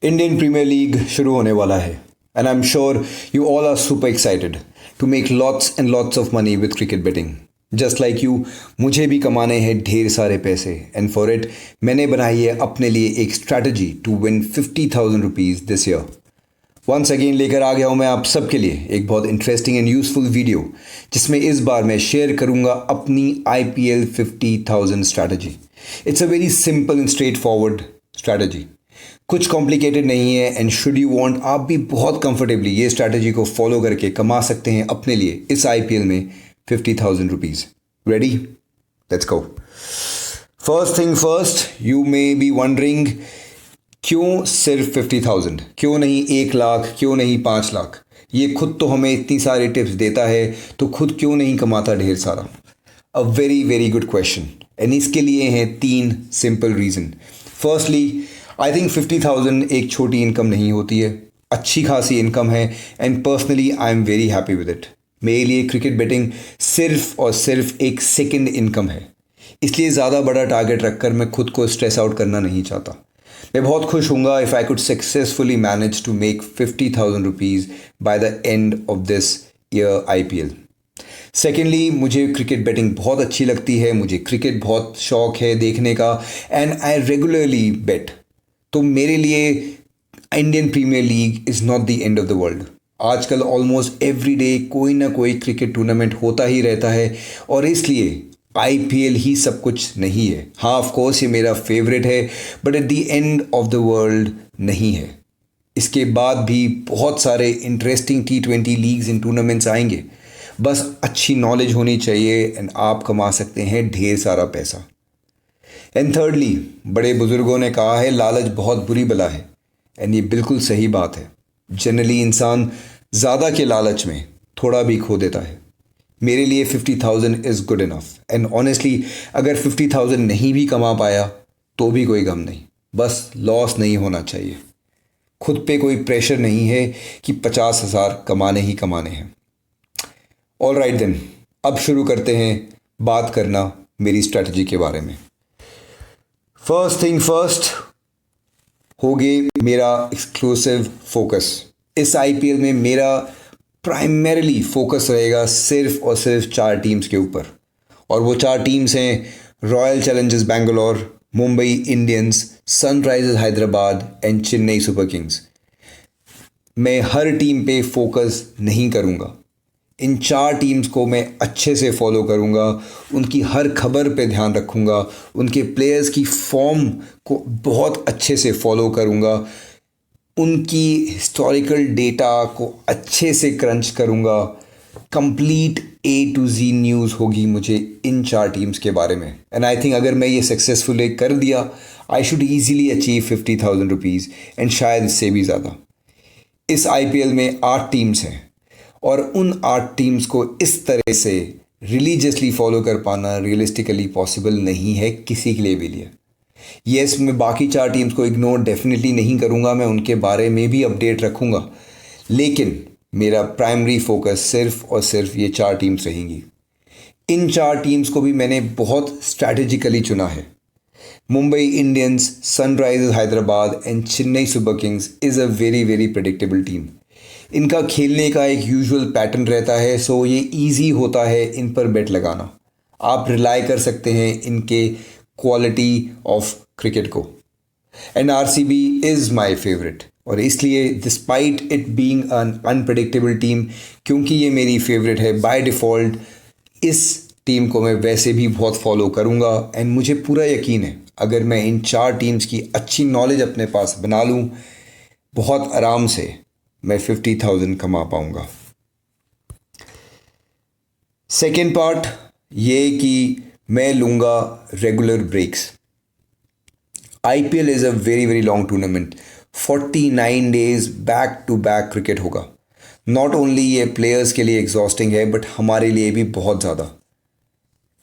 Indian premiere league शुरू होने वाला है and I am sure you all are super excited to make lots and lots of money with cricket betting. Just like you, मुझे भी कमाने हैं ढेर सारे पैसे एंड फॉर इट मैंने बनाई है अपने लिए एक strategy to win 50,000 rupees this year. Once again लेकर आ गया हूँ मैं आप सबके लिए एक बहुत इंटरेस्टिंग एंड यूजफुल वीडियो, जिसमें इस बार मैं शेयर करूँगा अपनी IPL 50,000 strategy. It's a very simple and straight forward strategy, कुछ कॉम्प्लिकेटेड नहीं है एंड शुड यू वांट, आप भी बहुत कंफर्टेबली ये स्ट्रैटेजी को फॉलो करके कमा सकते हैं अपने लिए इस IPL में 50,000 rupees. Ready? Let's go. First thing first, you may be wondering क्यों सिर्फ 50,000, क्यों नहीं 1 लाख, क्यों नहीं 5 लाख? ये खुद तो हमें इतनी सारी टिप्स देता है तो खुद क्यों नहीं कमाता ढेर सारा? अ very very good question and इसके लिए हैं 3 simple reason. Firstly, I think 50,000 एक छोटी इनकम नहीं होती है, अच्छी खासी इनकम है and personally I am very happy with it. मेरे लिए क्रिकेट बेटिंग सिर्फ और सिर्फ एक सेकंड इनकम है, इसलिए ज़्यादा बड़ा टारगेट रखकर मैं खुद को स्ट्रेस आउट करना नहीं चाहता। मैं बहुत खुश हूँगा if I could successfully manage to make 50,000 rupees by the end of this year IPL। Secondly, मुझे क्रिकेट बेटिंग बहुत अच्छी लगती है, मुझे क्रिकेट बहुत शौक है देखने का एंड आई रेगुलरली बेट। तो मेरे लिए Indian premiere league is not the end of the world. आजकल ऑलमोस्ट एवरी डे कोई ना कोई क्रिकेट टूर्नामेंट होता ही रहता है और इसलिए IPL ही सब कुछ नहीं है। हाँ, ऑफ कोर्स ये मेरा फेवरेट है, but at the end of the world नहीं है। इसके बाद भी बहुत सारे interesting T20 leagues and tournaments आएंगे, बस अच्छी नॉलेज होनी चाहिए एंड आप कमा सकते हैं ढेर सारा पैसा। एंड थर्डली, बड़े बुजुर्गों ने कहा है लालच बहुत बुरी बला है एंड ये बिल्कुल सही बात है। जनरली इंसान ज़्यादा के लालच में थोड़ा भी खो देता है। मेरे लिए 50,000 is good enough and honestly अगर 50,000 नहीं भी कमा पाया तो भी कोई गम नहीं, बस लॉस नहीं होना चाहिए। खुद पे कोई प्रेशर नहीं है कि 50,000 कमाने ही कमाने हैं। ऑल राइट देन, अब शुरू करते हैं बात करना मेरी स्ट्रैटेजी के बारे में। फर्स्ट थिंग फर्स्ट हो गई मेरा एक्सक्लूसिव फोकस। इस IPL में मेरा प्राइमरीली फोकस रहेगा सिर्फ और सिर्फ 4 टीम्स के ऊपर, और वो 4 टीम्स हैं royal Challengers Bangalore, Mumbai Indians, Sunrisers Hyderabad and Chennai super Kings. मैं हर टीम पे फोकस नहीं करूँगा, इन 4 टीम्स को मैं अच्छे से फॉलो करूँगा, उनकी हर खबर पे ध्यान रखूँगा, उनके प्लेयर्स की फॉर्म को बहुत अच्छे से फॉलो करूँगा, उनकी हिस्टोरिकल डेटा को अच्छे से क्रंच करूँगा। Complete A to Z news होगी मुझे इन 4 टीम्स के बारे में एंड आई थिंक अगर मैं ये सक्सेसफुली कर दिया I should easily achieve 50,000 rupees and शायद इससे भी ज़्यादा। इस IPL में 8 टीम्स हैं और उन 8 टीम्स को इस तरह से रिलीजियसली फॉलो कर पाना रियलिस्टिकली पॉसिबल नहीं है किसी के लिए भी लिए। येस, मैं बाकी 4 टीम्स को इग्नोर डेफिनेटली नहीं करूँगा, मैं उनके बारे में भी अपडेट रखूँगा, लेकिन मेरा प्राइमरी फोकस सिर्फ और सिर्फ ये 4 टीम्स रहेंगी। इन 4 टीम्स को भी मैंने बहुत स्ट्रैटेजिकली चुना है। Mumbai Indians, Sunrisers Hyderabad and Chennai super Kings is a very very predictable team. इनका खेलने का एक यूजुअल पैटर्न रहता है, सो ये ईजी होता है इन पर बेट लगाना। आप रिलाई कर सकते हैं इनके क्वालिटी ऑफ क्रिकेट को। And RCB is my favourite, और इसलिए despite it being un unpredictable team, क्योंकि ये मेरी फेवरेट है बाय डिफ़ॉल्ट, इस टीम को मैं वैसे भी बहुत फॉलो करूँगा एंड मुझे पूरा यकीन है अगर मैं इन 4 टीम्स की अच्छी नॉलेज अपने पास बना लूँ, बहुत आराम से मैं 50,000 कमा पाऊँगा। सेकेंड पार्ट ये कि मैं लूँगा regular breaks. IPL is a very very long tournament, 49 days back to back cricket होगा। नॉट ओनली ये प्लेयर्स के लिए एग्जॉस्टिंग है बट हमारे लिए भी बहुत ज़्यादा।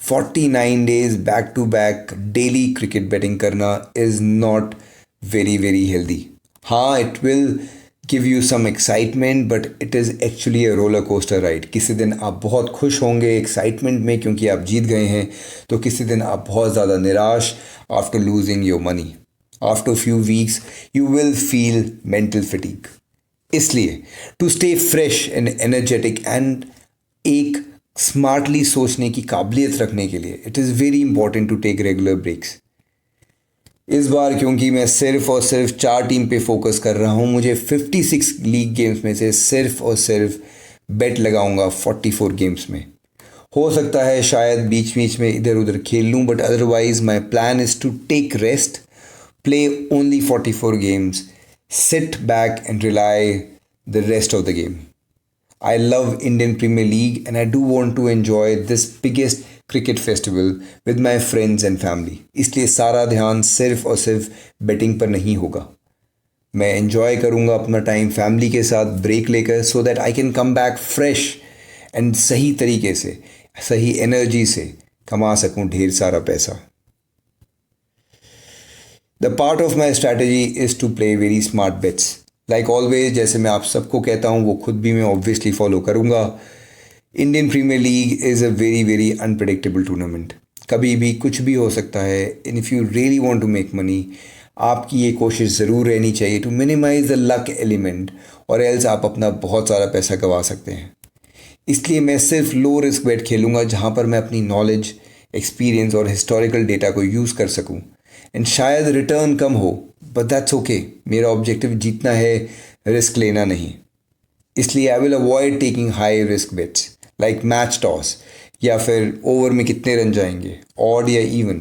49 days back to back daily cricket batting करना is not very very healthy. हाँ, it will give you some excitement but it is actually a roller coaster ride. किसी दिन आप बहुत खुश होंगे एक्साइटमेंट में क्योंकि आप जीत गए हैं, तो किसी दिन आप बहुत ज़्यादा निराश after losing your money. After few weeks you will feel mental fatigue. इसलिए to stay fresh and energetic and एक स्मार्टली सोचने की काबिलियत रखने के लिए it is very important to take regular breaks. इस बार क्योंकि मैं सिर्फ और सिर्फ 4 टीम पे फोकस कर रहा हूँ, मुझे 56 लीग गेम्स में से सिर्फ और सिर्फ बेट लगाऊंगा 44 गेम्स में। हो सकता है शायद बीच बीच में इधर उधर खेल लूँ, but otherwise my plan is to take rest, play only 44 games, sit back and rely the rest of the game. I love Indian Premier League and I do want to enjoy this biggest cricket festival with my friends and family. इसलिए सारा ध्यान सिर्फ और सिर्फ batting पर नहीं होगा। मैं एंजॉय करूँगा अपना टाइम फैमिली के साथ ब्रेक लेकर, so that I can come back fresh and सही तरीके से, सही एनर्जी से कमा सकूँ ढेर सारा पैसा। The part of my strategy is to play very smart bets. Like always, जैसे मैं आप सबको कहता हूँ वो खुद भी मैं ऑब्वियसली फॉलो करूँगा। Indian premiere league is a very very unpredictable tournament. कभी भी कुछ भी हो सकता है। And if you really want to make money, आपकी ये कोशिश ज़रूर रहनी चाहिए to minimise the luck element, और एल्स आप अपना बहुत सारा पैसा गंवा सकते हैं। इसलिए मैं सिर्फ लो रिस्क बेट खेलूँगा जहाँ पर मैं अपनी नॉलेज, एक्सपीरियंस और हिस्टोरिकल डेटा को यूज़ कर सकूँ। एंड शायद रिटर्न कम हो, बट दैट्स ओके। मेरा ऑब्जेक्टिव जीतना है, रिस्क लेना नहीं। इसलिए I will avoid taking high risk bets like match toss, या फिर ओवर में कितने रन जाएंगे, ऑड या इवन,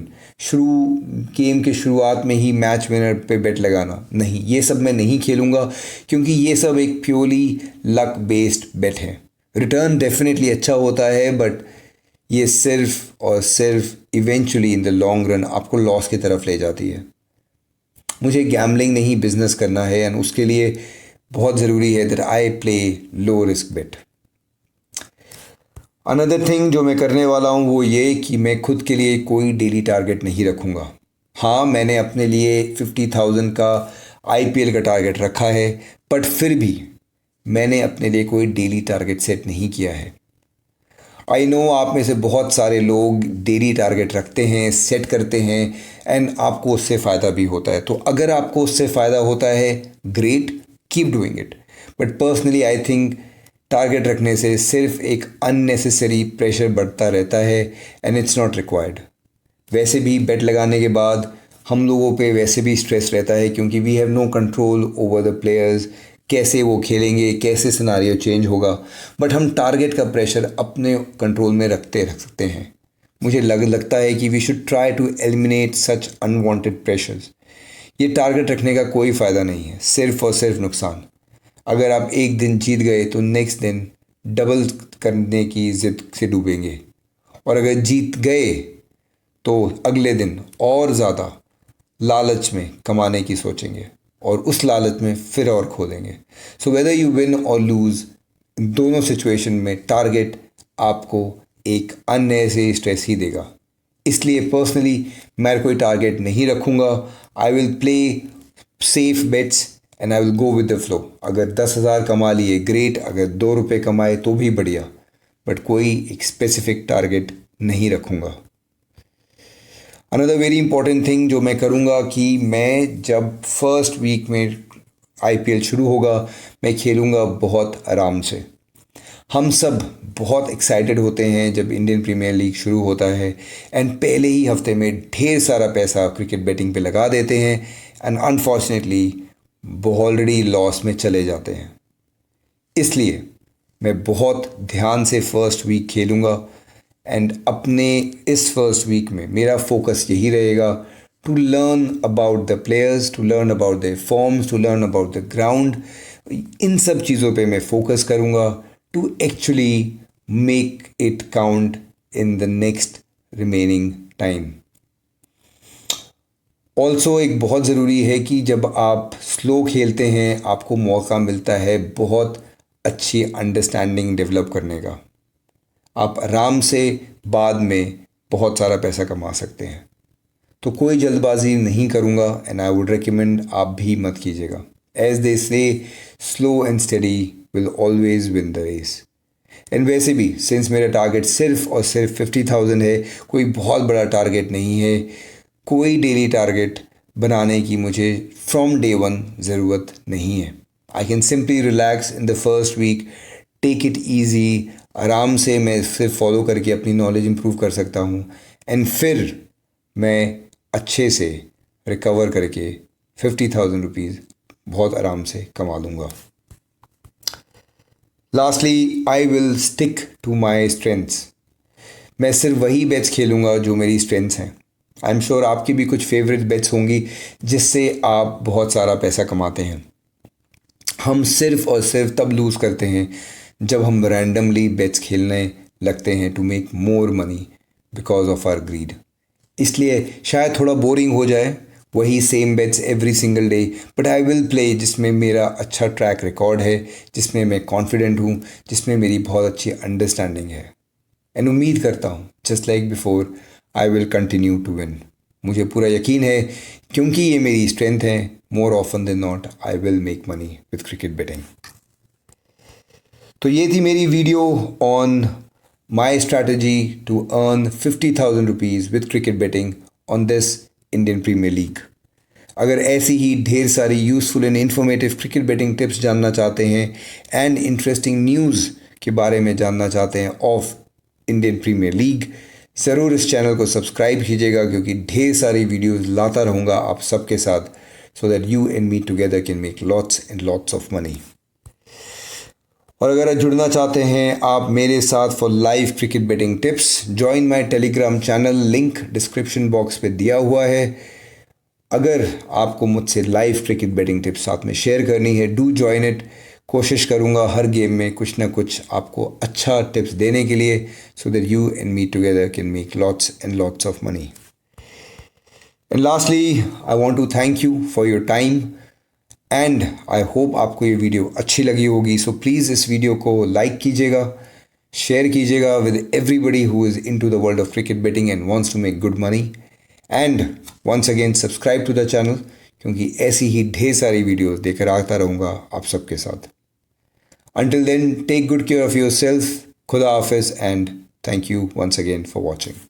गेम के शुरुआत में ही मैच विनर पे बेट लगाना, नहीं, ये सब मैं नहीं खेलूँगा, क्योंकि ये सब एक प्योरली लक बेस्ड बेट है। रिटर्न डेफिनेटली अच्छा होता है, बट ये सिर्फ और सिर्फ eventually in the long run आपको लॉस की तरफ ले जाती है। मुझे गैम्बलिंग नहीं, बिजनेस करना है, एंड उसके लिए बहुत ज़रूरी है that I play low risk bet. Another thing जो मैं करने वाला हूँ वो ये कि मैं खुद के लिए कोई डेली टारगेट नहीं रखूँगा। हाँ, मैंने अपने लिए 50,000 का IPL का टारगेट रखा है, बट फिर भी मैंने अपने लिए कोई डेली टारगेट सेट नहीं किया है। आई नो आप में से बहुत सारे लोग डेली टारगेट रखते हैं, सेट करते हैं, एंड आपको उससे फ़ायदा भी होता है। तो अगर आपको उससे फ़ायदा होता है, great, keep doing it. But personally I think target रखने से सिर्फ एक अननेसेसरी प्रेशर बढ़ता रहता है, एंड इट्स नॉट रिक्वायर्ड। वैसे भी बेट लगाने के बाद हम लोगों पे वैसे भी स्ट्रेस रहता है, क्योंकि we have no control over the players, कैसे वो खेलेंगे, कैसे सिनारियो चेंज होगा। बट हम टारगेट का प्रेशर अपने कंट्रोल में रख सकते हैं। मुझे लगता है कि we should try to eliminate such unwanted pressures. ये टारगेट रखने का कोई फ़ायदा नहीं है, सिर्फ और सिर्फ नुकसान। अगर आप एक दिन जीत गए तो नेक्स्ट दिन डबल करने की ज़िद से डूबेंगे, और अगर जीत गए तो अगले दिन और ज़्यादा लालच में कमाने की सोचेंगे, और उस लालच में फिर और खो देंगे। सो वेदर यू विन और लूज़, दोनों सिचुएशन में टारगेट आपको एक अननेसेसरी स्ट्रेस ही देगा। इसलिए पर्सनली मैं कोई टारगेट नहीं रखूँगा। I will play safe bets and I will go with the flow. अगर 10,000 कमा लिए ग्रेट, अगर 2 रुपये कमाए तो भी बढ़िया, बट कोई एक स्पेसिफिक टारगेट नहीं रखूँगा। अनदर वेरी इंपॉर्टेंट थिंग जो मैं करूँगा कि मैं जब फर्स्ट वीक में IPL शुरू होगा, मैं खेलूँगा बहुत आराम से। हम सब बहुत एक्साइटेड होते हैं जब इंडियन प्रीमियर लीग शुरू होता है, एंड पहले ही हफ्ते में ढेर सारा पैसा क्रिकेट बैटिंग पे लगा देते हैं, एंड अनफॉर्चुनेटली ऑलरेडी लॉस में चले जाते हैं। इसलिए मैं बहुत ध्यान से फर्स्ट वीक खेलूँगा, एंड अपने इस फर्स्ट वीक में मेरा फोकस यही रहेगा to learn about the players, to learn about the forms, to learn about the ground. इन सब चीज़ों पे मैं फोकस करूँगा to actually make it count in the next remaining time. Also एक बहुत ज़रूरी है कि जब आप स्लो खेलते हैं, आपको मौका मिलता है बहुत अच्छी अंडरस्टैंडिंग डेवलप करने का। आप आराम से बाद में बहुत सारा पैसा कमा सकते हैं। तो कोई जल्दबाजी नहीं करूँगा, एंड आई वुड रिकमेंड आप भी मत कीजिएगा। As they say slow and steady will always win the race. And वैसे भी सिंस मेरा टारगेट सिर्फ और सिर्फ 50,000 है, कोई बहुत बड़ा टारगेट नहीं है, कोई डेली टारगेट बनाने की मुझे फ्रॉम डे वन ज़रूरत नहीं है। I can simply relax in the first week, take it easy, आराम से मैं इसे फॉलो करके अपनी नॉलेज इंप्रूव कर सकता हूँ एंड फिर मैं अच्छे से रिकवर करके 50,000 रुपीज़ बहुत आराम से कमा लूँगा। Lastly, I will stick to my strengths. मैं सिर्फ वही बेट्स खेलूँगा जो मेरी स्ट्रेंथ्स हैं। आई एम श्योर आपकी भी कुछ फेवरेट बेट्स होंगी जिससे आप बहुत सारा पैसा कमाते हैं। हम सिर्फ और सिर्फ तब लूज़ करते हैं जब हम रैंडमली बेट्स खेलने लगते हैं to make more money because of our greed. इसलिए शायद थोड़ा बोरिंग हो जाए वही same bets every single day, but I will play जिसमें मेरा अच्छा ट्रैक रिकॉर्ड है, जिसमें मैं कॉन्फिडेंट हूँ, जिसमें मेरी बहुत अच्छी अंडरस्टैंडिंग है एंड उम्मीद करता हूँ just like before I will continue to win. मुझे पूरा यकीन है क्योंकि ये मेरी स्ट्रेंथ है, more often than not I will make money with cricket betting. तो ये थी मेरी video on my strategy to earn 50,000 rupees with cricket betting on this Indian premiere League. अगर ऐसी ही ढेर सारी useful and informative cricket betting tips जानना चाहते हैं एंड इंटरेस्टिंग न्यूज़ के बारे में जानना चाहते हैं ऑफ इंडियन प्रीमियर लीग, ज़रूर इस चैनल को सब्सक्राइब कीजिएगा क्योंकि ढेर सारी वीडियोस लाता रहूँगा आप सबके साथ, so that you and me together can make lots and lots of money. और अगर जुड़ना चाहते हैं आप मेरे साथ for live cricket betting tips, join my Telegram channel, link description box पे दिया हुआ है। अगर आपको मुझसे लाइव क्रिकेट बेटिंग टिप्स साथ में शेयर करनी है, डू ज्वाइन इट। कोशिश करूँगा हर गेम में कुछ ना कुछ आपको अच्छा टिप्स देने के लिए, so that you and me together can make lots and lots of money. And lastly, I want to thank you for your time and I hope आपको ये वीडियो अच्छी लगी होगी। सो प्लीज़ इस वीडियो को लाइक कीजिएगा, share कीजिएगा with everybody who is into the world of cricket betting and wants to make good money. And once again subscribe to the channel क्योंकि ऐसी ही ढेर सारी वीडियोस देकर आता रहूँगा आप सबके साथ। Until then, take good care of yourself. Khuda Hafiz and thank you once again for watching.